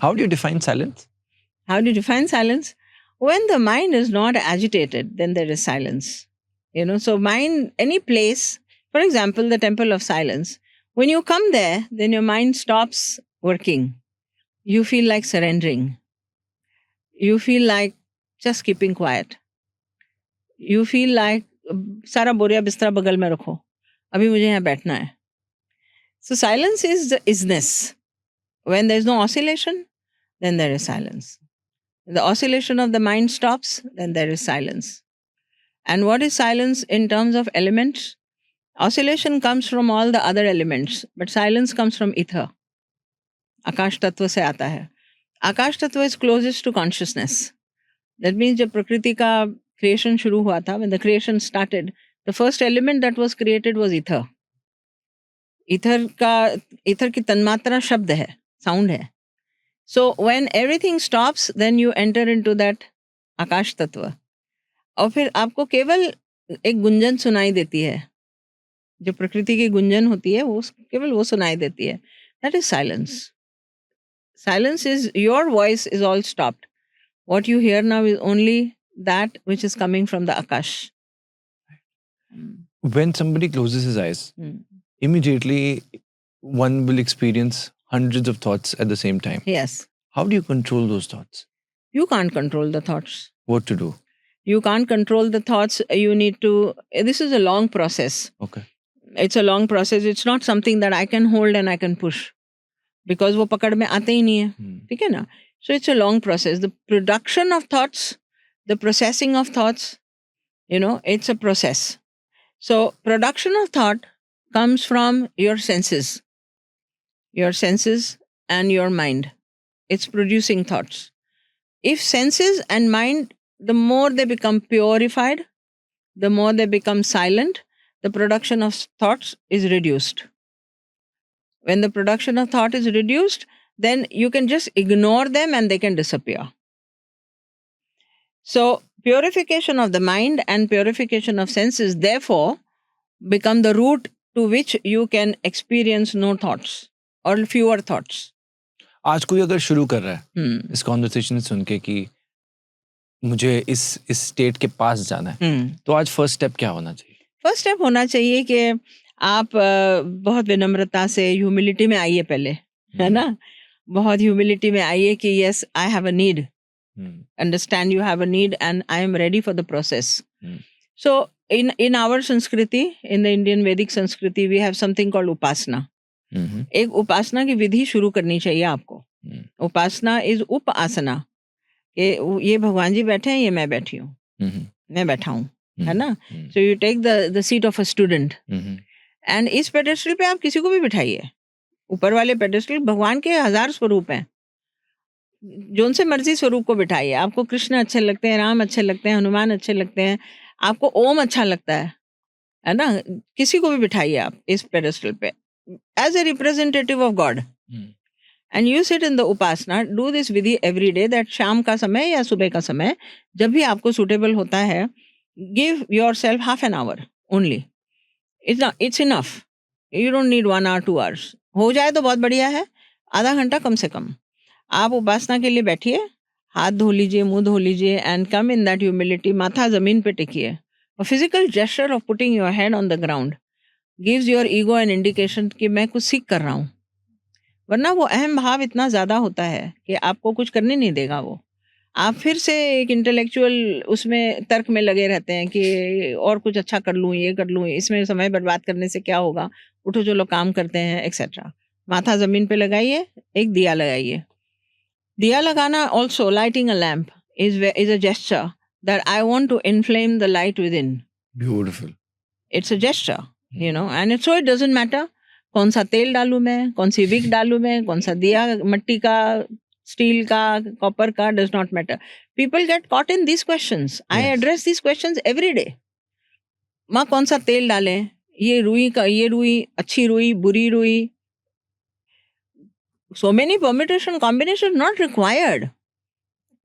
How do you define silence? How do you define silence? When the mind is not agitated, then there is silence. So mind, any place, for example, the temple of silence, when you come there, then your mind stops working. You feel like surrendering. You feel like just keeping quiet. You feel like सारा बोरिया बिस्तरा बगल में रखो, अभी मुझे यहाँ बैठना है. So silence is the isness. When there is no oscillation, then there is silence. The oscillation of the mind stops, then there is silence. And what is silence in terms of elements? Oscillation comes from all the other elements, but silence comes from ether. Akash Tattva se aata hai. Akash Tattva is closest to consciousness. That means जब प्रकृति का creation शुरू हुआ था, when the creation started, the first element that was created was ether. Ether की तन्मात्रा शब्द है, sound है. So when everything stops, then you enter into that आकाश तत्व. और फिर आपको केवल एक गुंजन सुनाई देती है. जो प्रकृति की गुंजन होती है, वो केवल वो सुनाई देती है. That is silence. Silence is your voice is all stopped. What you hear now is only that which is coming from the Akash. When somebody closes his eyes, immediately one will experience hundreds of thoughts at the same time. Yes. How do you control those thoughts? You can't control the thoughts. What to do? You can't control the thoughts. You need to. This is a long process. Okay. It's a long process. It's not something that I can hold and I can push. Because वो पकड़ में आते ही नहीं है. ठीक है ना? So it's a long process. The production of thoughts, the processing of thoughts, it's a process. So production of thought comes from your senses and your mind. It's producing thoughts. If senses and mind, the more they become purified, the more they become silent, the production of thoughts is reduced. When the production of thought is reduced, then you can just ignore them and they can disappear. So purification of the mind and purification of senses, therefore, become the route to which you can experience no thoughts or fewer thoughts. आज कोई अगर शुरू कर रहा है इस conversation सुन के कि मुझे इस स्टेट के पास जाना है, तो आज फर्स्ट स्टेप क्या होना चाहिए? फर्स्ट स्टेप होना चाहिए कि आप बहुत विनम्रता से ह्यूमिलिटी में आइए पहले, है ना? बहुत ह्यूमिलिटी में आइए कि yes, I have a need. Understand you have a need and I am ready for the process. So in our Sanskriti, in the Indian Vedic Sanskriti, we have something called Upasana. एक उपासना की विधि शुरू करनी चाहिए आपको. उपासना is उप आसना. ये भगवान जी बैठे हैं, ये मैं बैठी हूँ, मैं बैठा हूँ, है ना? So you take the seat of a student and इस पेडेस्टल पे आप किसी को भी बिठाइए. ऊपर वाले पेडेस्टल भगवान के 1000 स्वरूप हैं. जो उनसे मर्जी स्वरूप को बिठाइए. आपको कृष्ण अच्छे लगते हैं, राम अच्छे लगते हैं, हनुमान अच्छे लगते हैं, आपको ओम अच्छा लगता है ना? किसी को भी बिठाइए आप इस पेडेस्टल पे as a representative of god and you sit in the upasana. Do this vidhi every day, that शाम का समय या सुबह का समय जब भी आपको सुटेबल होता है, give your self half an hour only. It's enough. You don't need 1 hour 2 hours. हो जाए तो बहुत बढ़िया है, आधा घंटा कम से कम. आप उपासना के लिए बैठिए, हाथ धो लीजिए, मुंह धो लीजिए and come in that humility. माथा जमीन पे टिकिए. A physical gesture of putting your head on the ground gives your ego an indication कि मैं कुछ सीख कर रहा हूँ. वरना वो अहम भाव इतना ज़्यादा होता है कि आपको कुछ करने नहीं देगा वो. आप फिर से एक इंटेलेक्चुअल उसमें तर्क में लगे रहते हैं कि और कुछ अच्छा कर लूँ, ये कर लूँ, इसमें समय बर्बाद करने से क्या होगा, उठो जो लोग काम करते हैं एक्सेट्रा. माथा ज़मीन पे लगाइए, एक दिया लगाइए. दिया लगाना also lighting a lamp is a gesture that I want to inflame the light within. Beautiful. It's a gesture, and so it doesn't matter कौन सा तेल डालूं मैं, कौन सी विक डालूं मैं, कौन सा दिया मट्टी का, स्टील का, कॉपर का, does not matter. People get caught in these questions. I address these questions every day. माँ कौन सा तेल डालें, ये रुई अच्छी रुई, बुरी रुई. So many permutation combinations not required.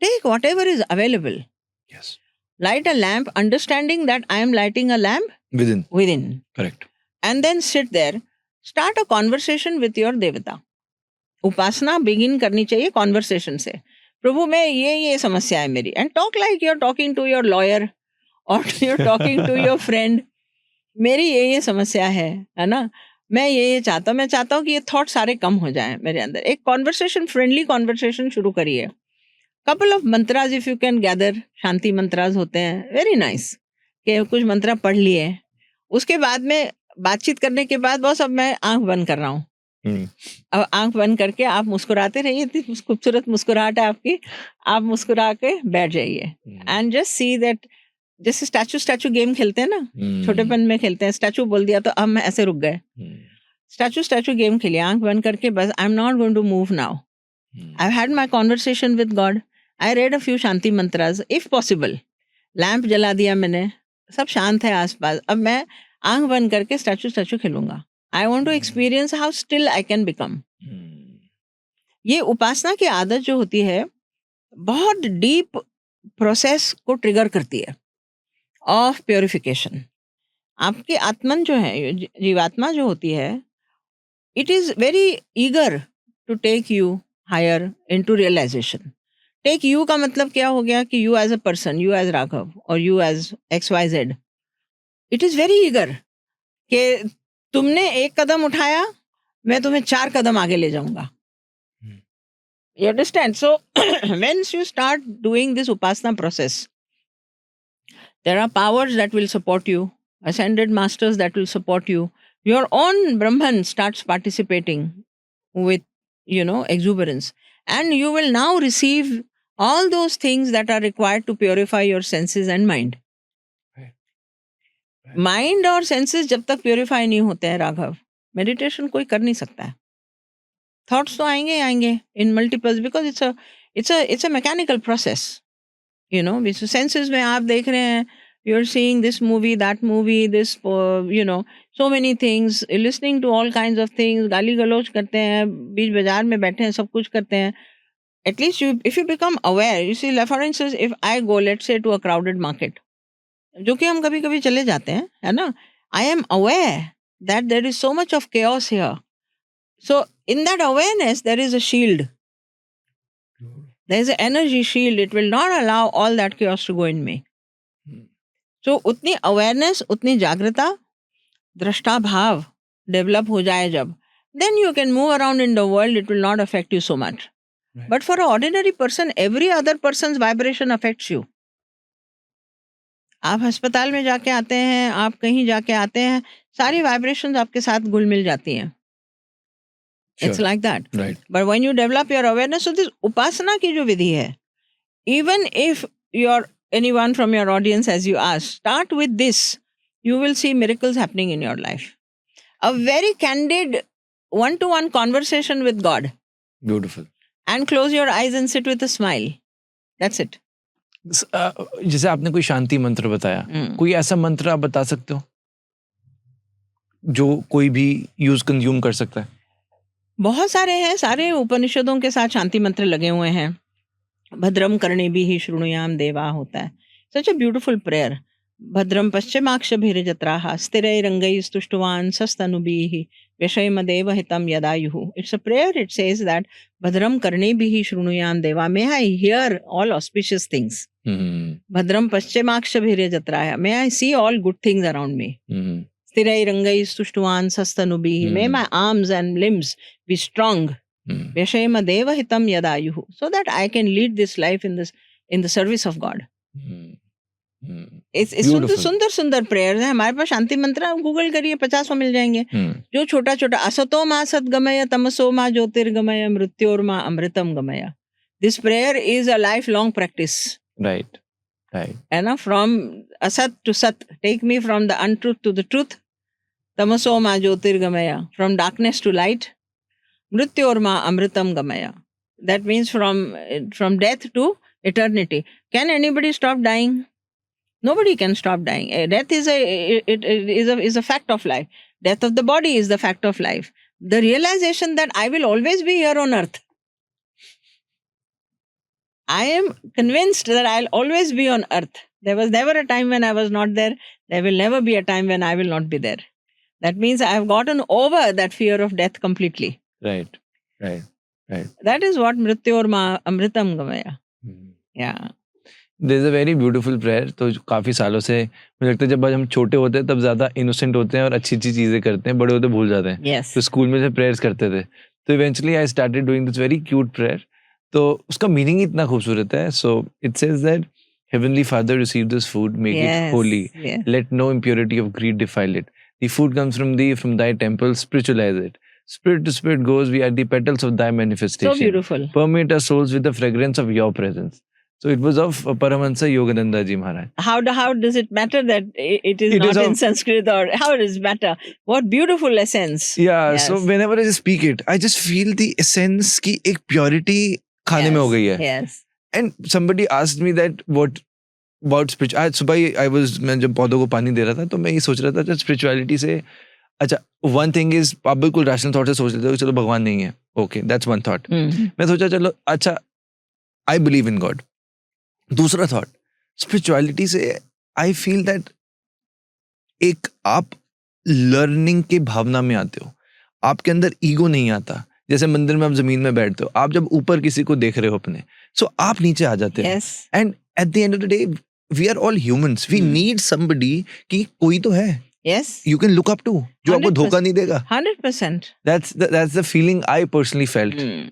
Take whatever is available. Yes. Light a lamp, understanding that I am lighting a lamp within. Correct. And then sit there. Start a conversation with your devata. Upasana begin करनी चाहिए conversation से। प्रभु मैं ये समस्या है मेरी, and talk like you are talking to your lawyer और you are talking to your friend. मेरी ये समस्या है ना, मैं ये चाहता हूँ, मैं चाहता हूँ कि ये थॉट सारे कम हो जाएं मेरे अंदर। एक कॉन्वर्सेशन, फ्रेंडली कॉन्वर्सेशन शुरू करिए। Couple of mantras if you can gather, shanti mantras होते हैं, वेरी नाइस, कि कुछ मंत्र पढ़ लिए, उसके बाद में बातचीत करने के बाद बस अब मैं आंख बंद कर रहा हूँ। अब आंख बंद करके आप मुस्कुराते रहिए, इतनी खूबसूरत मुस्कुराहट है आपकी, आप मुस्कुरा के बैठ जाइए एंड जस्ट सी दैट। जैसे स्टैचू गेम खेलते हैं ना, छोटेपन में खेलते हैं, स्टैचू बोल दिया तो हम ऐसे रुक गए। स्टैचू गेम खेलिए आंख बंद करके, बस I am not going to move now, I had my conversation with God, I read a few shanti mantras, if possible lamp जला दिया मैंने, सब शांत है आसपास, अब मैं आंख बंद करके स्टैचू खेलूंगा। I want to experience how still I can become. ये उपासना की आदत जो होती है बहुत डीप प्रोसेस को ट्रिगर करती है ऑफ प्योरिफिकेशन। आपकी आत्मन जो है, जीवात्मा जो होती है, it is very eager to take you higher into realization. Take you का मतलब क्या हो गया कि you as a person, you as Raghav और you as XYZ, it is very eager कि तुमने एक कदम उठाया, मैं तुम्हें 4 कदम आगे ले जाऊंगा। You understand? So once you start doing this upasana process, there are powers that will support you, ascended masters that will support you. Your own Brahman starts participating with, exuberance. And you will now receive all those things that are required to purify your senses and mind. Mind और senses जब तक purify नहीं होते हैं Raghav, meditation कोई कर नहीं सकता है। थॉट्स तो आएंगे in multiples, because it's a mechanical process, senses में आप देख रहे हैं, you are seeing this movie, that movie, this so many things, listening to all kinds of things, गाली गलौज करते हैं, बीच बाजार में बैठे हैं, सब कुछ करते हैं। At least if you become aware, you see, for instance if I go let's say to a crowded market, जो कि हम कभी कभी चले जाते हैं, है ना, I am aware that there is so much of chaos here. So in that awareness, there is a shield. There is an energy shield. It will not allow all that chaos to go in me. So utni awareness, utni jagrata, drashta bhav develop ho jaye jab, then you can move around in the world. It will not affect you so much. Right. But for an ordinary person, every other person's vibration affects you. आप अस्पताल में जाके आते हैं, आप कहीं जाके आते हैं, सारी वाइब्रेशंस आपके साथ घुल मिल जाती हैं। It's like that. Right. But when you develop your awareness, so this upasana की जो विधि है, even if you're anyone from your audience, as you asked, start with this, you will see miracles happening in your life. A very candid one-to-one conversation with God. Beautiful. And close your eyes and sit with a smile. That's it. जैसे आपने कोई शांति मंत्र बताया, कोई ऐसा मंत्र आप बता सकते हो जो कोई भी यूज कंज्यूम कर सकता है? बहुत सारे हैं, सारे उपनिषदों के साथ शांति मंत्र लगे हुए हैं। भद्रम कर्णेभिः शृणुयाम देवा होता है, सच अ ब्यूटीफुल प्रेयर। भद्रम पश्चिमाक्षभिर्जत्राः स्थिरैरङ्गैस्तुष्टुवान् सस्तनुभिः व्यशेमदेव हितं यदायुः। It's a prayer. It says that भद्रम कर्णेभिः शृणुयाम देवा, may I hear all auspicious things. Bhadram पश्चिमाक्षभिर्जत्राः, may I see all good things around me. स्थिरैरङ्गैस्तुष्टुवान् सस्तनुभिः, may my arms and limbs be strong. व्यशेमदेव हितं यदायुः, so that I can lead this life in the service of God. सुंदर सुंदर prayers हैं हमारे पास। शांति मंत्र Google करिए, 50 मिल जाएंगे। जो छोटा छोटा, असतो मा सद्गमय, तमसो मा ज्योतिर्गमय, मृत्योर्मा अमृतम गमय। This prayer is a life long practice. Right, है ना, फ्रॉम असत टू सत, take me from the untruth to the truth. तमसो मा ज्योतिर्गमय, फ्रॉम डार्कनेस टू लाइट। मृत्योर्मा अमृतम गमय, that means from death to eternity. Can anybody stop dying? Nobody can stop dying. Death is a fact of life. Death of the body is the fact of life. The realization that I will always be here on earth. I am convinced that I'll always be on earth. There was never a time when I was not there. There will never be a time when I will not be there. That means I have gotten over that fear of death completely. Right. Right. That is what मृत्यु और अमृतम गमया. Yeah. There's a very beautiful prayer. तो काफी सालों से मुझे लगता है जब हम छोटे होते हैं तब ज्यादा इनोसेंट होते हैं और अच्छी अच्छी चीजें करते हैं, बड़े होते भूल जाते हैं. Yes. तो स्कूल में से प्रेयर्स करते थे, तो eventually I started doing this very cute prayer. तो उसका मीनिंग इतना खूबसूरत है. So it says that Heavenly Father, receive this food, make it holy. Yes. Let no impurity of greed defile it. The food comes from thee, from thy temple, spiritualize it. Spirit to spirit goes, we are the petals of thy manifestation. So beautiful. Permeate our souls with the fragrance of your presence. So it was of Paramahansa Yogananda Ji Maharaj. How does it matter that it is not in Sanskrit, or how does it matter? What beautiful essence. Yeah, Yes. so whenever I just speak it, I just feel the essence की एक purity खाने में हो गई है. Yes. And somebody asked me that what about spiritual. आज सुबह मैं जब पौधों को पानी दे रहा था तो मैं ये सोच रहा था स्पिरिचुअलिटी से, अच्छा वन थिंग इज आप बिल्कुल रैशनल थॉट से सोच लेते हो चलो भगवान नहीं है, ओके दैट्स वन थॉट. मैं सोचा चलो अच्छा आई बिलीव इन गॉड. दूसरा थॉट स्पिरिचुअलिटी से आई फील दैट एक आप लर्निंग के भावना में आते हो, आपके अंदर ईगो नहीं आता. जैसे मंदिर में आप जमीन में बैठते हो, आप जब ऊपर किसी को देख रहे हो अपने, सो आप नीचे आ जाते हैं. And at the end of the day we are all humans, we need somebody कि कोई तो है you can look up to, जो आपको धोखा नहीं देगा. 100%. That's the feeling I personally felt.